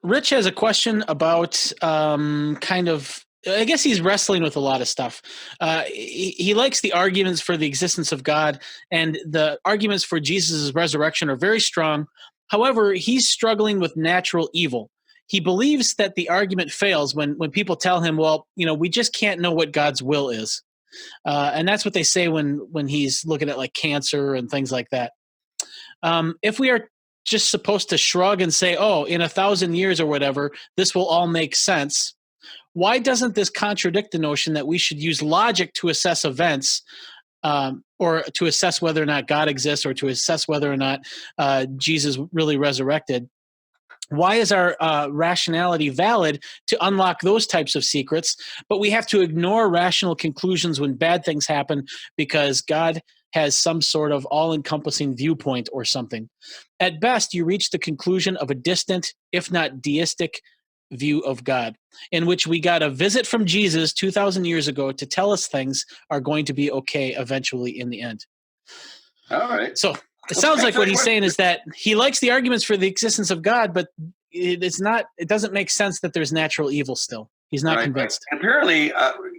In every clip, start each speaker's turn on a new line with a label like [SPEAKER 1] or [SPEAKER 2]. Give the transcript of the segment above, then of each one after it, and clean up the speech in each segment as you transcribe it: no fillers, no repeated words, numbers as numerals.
[SPEAKER 1] Rich has a question about kind of. I guess he's wrestling with a lot of stuff. He likes the arguments for the existence of God, and the arguments for Jesus' resurrection are very strong. However, he's struggling with natural evil. He believes that the argument fails when people tell him, well, we just can't know what God's will is. And that's what they say when he's looking at like cancer and things like that. If we are just supposed to shrug and say, oh, in 1,000 years or whatever, this will all make sense, why doesn't this contradict the notion that we should use logic to assess events, or to assess whether or not God exists, or to assess whether or not Jesus really resurrected? Why is our rationality valid to unlock those types of secrets, but we have to ignore rational conclusions when bad things happen because God has some sort of all-encompassing viewpoint or something? At best, you reach the conclusion of a distant, if not deistic, view of God, in which we got a visit from Jesus 2,000 years ago to tell us things are going to be okay eventually in the end.
[SPEAKER 2] All right.
[SPEAKER 1] So it sounds like what he's saying is that he likes the arguments for the existence of God, but it doesn't make sense that there's natural evil still. He's not convinced.
[SPEAKER 2] Right. Apparently,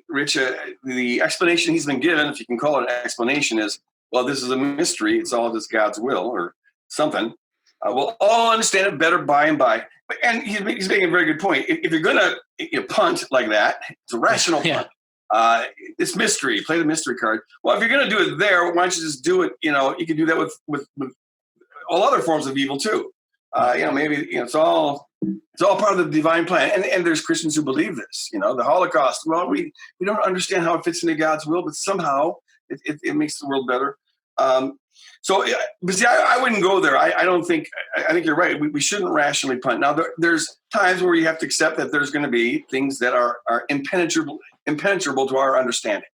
[SPEAKER 2] Rich, the explanation he's been given, if you can call it an explanation, is, well, this is a mystery. It's all just God's will or something. We'll all understand it better by and by. And he's making a very good point. If you're going to punt like that, it's a rational punt. It's mystery. Play the mystery card. Well, if you're going to do it there, why don't you just do it? You can do that with all other forms of evil too. Maybe it's all part of the divine plan. And there's Christians who believe this. The Holocaust. Well, we don't understand how it fits into God's will, but somehow it makes the world better. But see, I wouldn't go there. I don't think. I think you're right. We shouldn't rationally punt. Now, there's times where you have to accept that there's going to be things that are impenetrable to our understanding.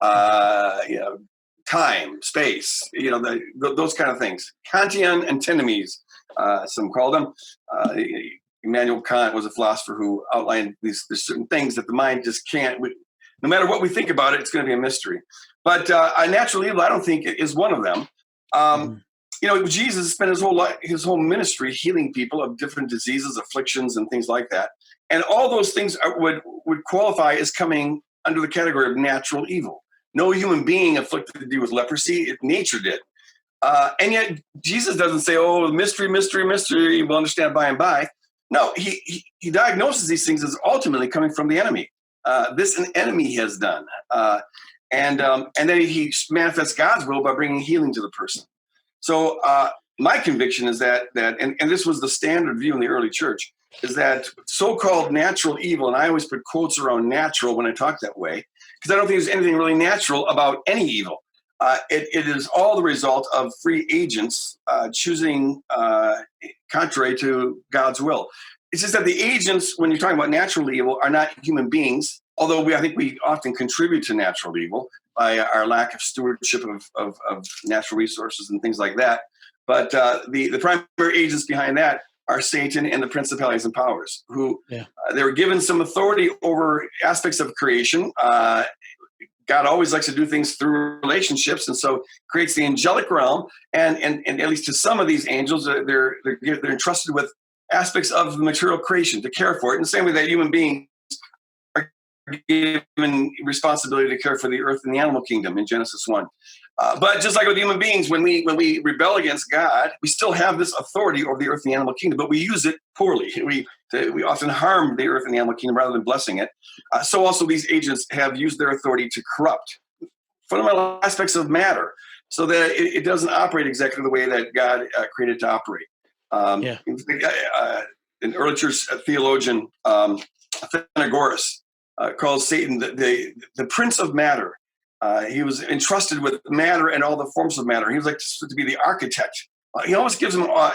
[SPEAKER 2] Time, space. Those kind of things. Kantian antinomies, some call them. Immanuel Kant was a philosopher who outlined there's certain things that the mind just can't. No matter what we think about it, it's going to be a mystery. But a natural evil, I don't think, is one of them. Jesus spent his whole ministry healing people of different diseases, afflictions, and things like that. And all those things would qualify as coming under the category of natural evil. No human being afflicted you with leprosy. Nature did. And yet Jesus doesn't say, oh, mystery, we'll understand by and by. No, he diagnoses these things as ultimately coming from the enemy. This an enemy has done. And then he manifests God's will by bringing healing to the person. So my conviction is that and this was the standard view in the early church, is that so-called natural evil, and I always put quotes around natural when I talk that way, because I don't think there's anything really natural about any evil. It is all the result of free agents choosing contrary to God's will. It's just that the agents, when you're talking about natural evil, are not human beings, although I think we often contribute to natural evil by our lack of stewardship of natural resources and things like that. But the primary agents behind that are Satan and the principalities and powers, who they were given some authority over aspects of creation. God always likes to do things through relationships, and so creates the angelic realm. And at least to some of these angels, they're entrusted with aspects of the material creation to care for it, in the same way that human beings are given responsibility to care for the earth and the animal kingdom in Genesis 1. But just like with human beings, when we rebel against God, we still have this authority over the earth and the animal kingdom, but we use it poorly. We often harm the earth and the animal kingdom rather than blessing it. So also these agents have used their authority to corrupt fundamental aspects of matter, so that it doesn't operate exactly the way that God created it to operate. An early church theologian, Athenagoras, calls Satan the prince of matter. He was entrusted with matter and all the forms of matter. He was like to be the architect. He almost gives him a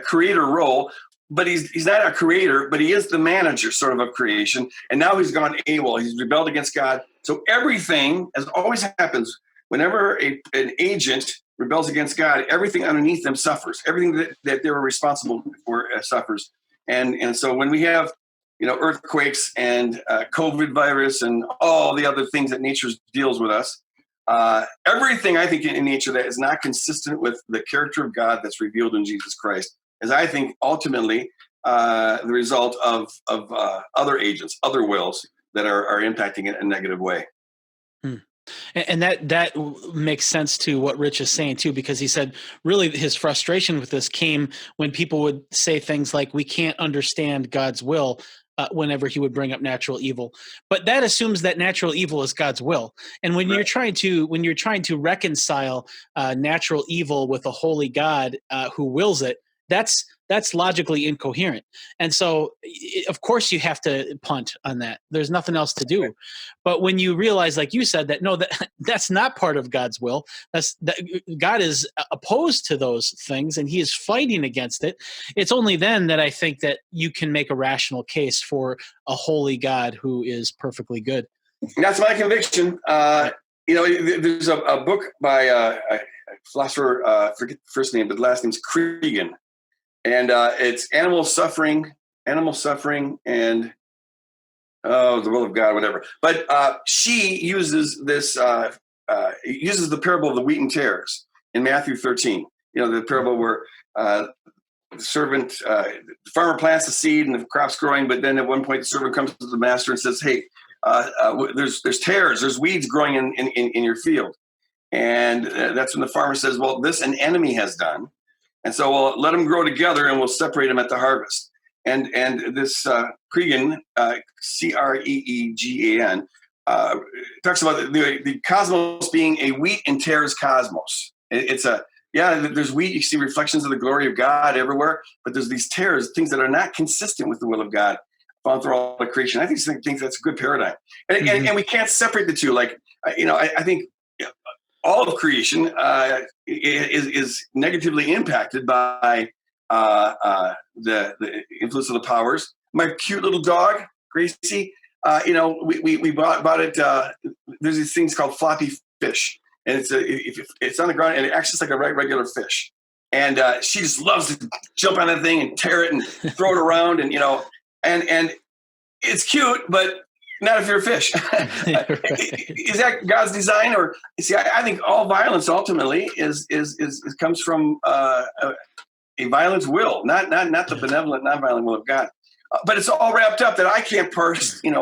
[SPEAKER 2] creator role, but he's not a creator, but he is the manager sort of creation. And now he's gone AWOL. He's rebelled against God. So everything, as always happens, whenever an agent rebels against God, everything underneath them suffers. Everything that they were responsible for suffers. And so when we have earthquakes and COVID virus and all the other things that nature deals with us, everything I think in nature that is not consistent with the character of God that's revealed in Jesus Christ, is I think ultimately the result of other agents, other wills that are impacting it in a negative way.
[SPEAKER 1] And that makes sense to what Rich is saying too, because he said really his frustration with this came when people would say things like, "We can't understand God's will." Whenever he would bring up natural evil, but that assumes that natural evil is God's will. And when you're trying to reconcile natural evil with a holy God who wills it, that's logically incoherent. And so, of course, you have to punt on that. There's nothing else to do. But when you realize, like you said, that no, that's not part of God's will. God is opposed to those things, and He is fighting against it. It's only then that I think that you can make a rational case for a holy God who is perfectly good.
[SPEAKER 2] That's my conviction. There's a book by a philosopher, forget the first name, but the last name's Cregan. And it's animal suffering, and the will of God, whatever. But she uses this, uses the parable of the wheat and tares in Matthew 13. The parable where the farmer plants the seed and the crop's growing, but then at one point the servant comes to the master and says, "Hey, there's tares, there's weeds growing in your field." And that's when the farmer says, "Well, this an enemy has done. And so we'll let them grow together and we'll separate them at the harvest." And this Cregan, Creegan, talks about the cosmos being a wheat and tares cosmos. There's wheat, you see reflections of the glory of God everywhere, but there's these tares, things that are not consistent with the will of God found through all the creation. I think that's a good paradigm. And we can't separate the two. Like, I think all of creation is negatively impacted by the influence of the powers. My cute little dog, Gracie, we bought it. There's these things called floppy fish, and it's on the ground and it acts just like a regular fish. And she just loves to jump on that thing and tear it and throw it around, and and it's cute, but not if you're a fish. Is that God's design? Or see, I think all violence ultimately comes from a violent will, not the benevolent, non-violent will of God. But it's all wrapped up that I can't parse, and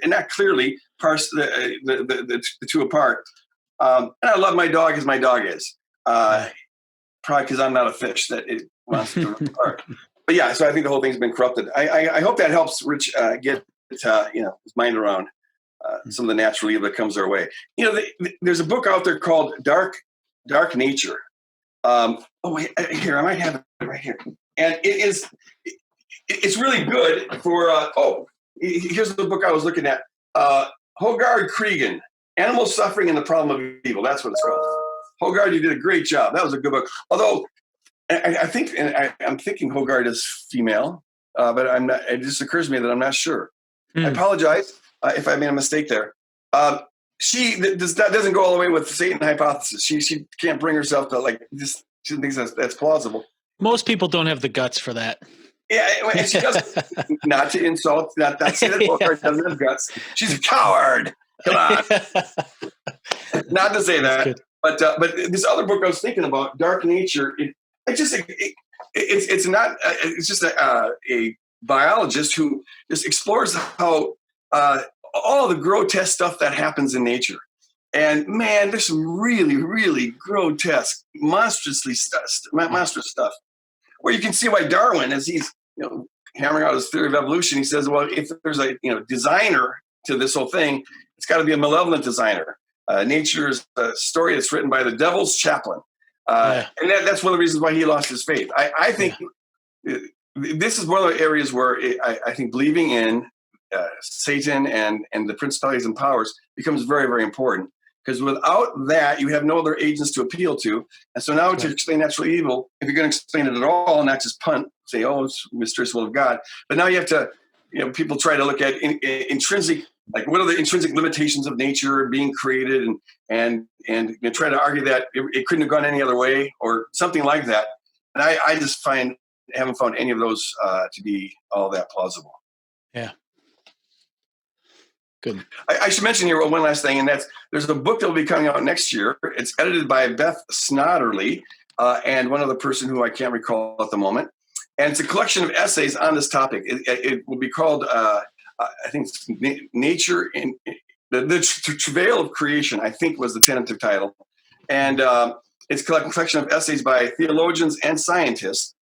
[SPEAKER 2] not clearly parse the two apart. And I love my dog as my dog is, probably because I'm not a fish that it wants to rip apart. But yeah, so I think the whole thing's been corrupted. I hope that helps Rich get his mind around some of the natural evil that comes our way. There's a book out there called Dark Nature. Here, I might have it right here. And it's really good for, here's the book I was looking at. Hogard Cregan, Animal Suffering and the Problem of Evil. That's what it's called. Hogard, you did a great job. That was a good book. Although I think, and I'm thinking Hogard is female, but I'm not. It just occurs to me that I'm not sure. I apologize if I made a mistake there. She doesn't go all the way with the Satan hypothesis. She can't bring herself to just. She thinks that's plausible.
[SPEAKER 1] Most people don't have the guts for that.
[SPEAKER 2] Yeah, and she doesn't. Not to insult. Not say that Hogard doesn't have guts. She's a coward. Come on. Not to say that. Good. But this other book I was thinking about, Dark Nature, it's just a biologist who just explores how all the grotesque stuff that happens in nature. And man, there's some really, really grotesque, monstrous stuff. Where you can see why Darwin, as he's hammering out his theory of evolution, he says, well, if there's a designer to this whole thing, it's got to be a malevolent designer. Nature is a story that's written by the devil's chaplain. And that's one of the reasons why he lost his faith. I think this is one of the areas where I think believing in Satan and the principalities and powers becomes very, very important. Because without that, you have no other agents to appeal to. And so now to explain natural evil, if you're going to explain it at all, not just punt, say, oh, it's mysterious will of God. But now you have to, people try to look at intrinsic, like what are the intrinsic limitations of nature being created, and try to argue that it couldn't have gone any other way or something like that. And I just haven't found any of those to be all that plausible.
[SPEAKER 1] Yeah. Good.
[SPEAKER 2] I should mention here one last thing, and there's a book that will be coming out next year. It's edited by Beth Snodderly and one other person who I can't recall at the moment. And it's a collection of essays on this topic. It will be called, I think, Nature in the Travail of Creation, I think was the tentative title. And it's a collection of essays by theologians and scientists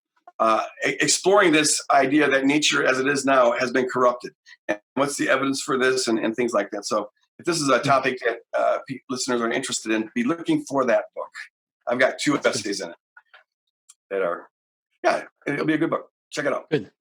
[SPEAKER 2] exploring this idea that nature as it is now has been corrupted. And what's the evidence for this and things like that. So if this is a topic that listeners are interested in, be looking for that book. I've got 2 essays in it that are, yeah, it'll be a good book. Check it out.
[SPEAKER 1] Good.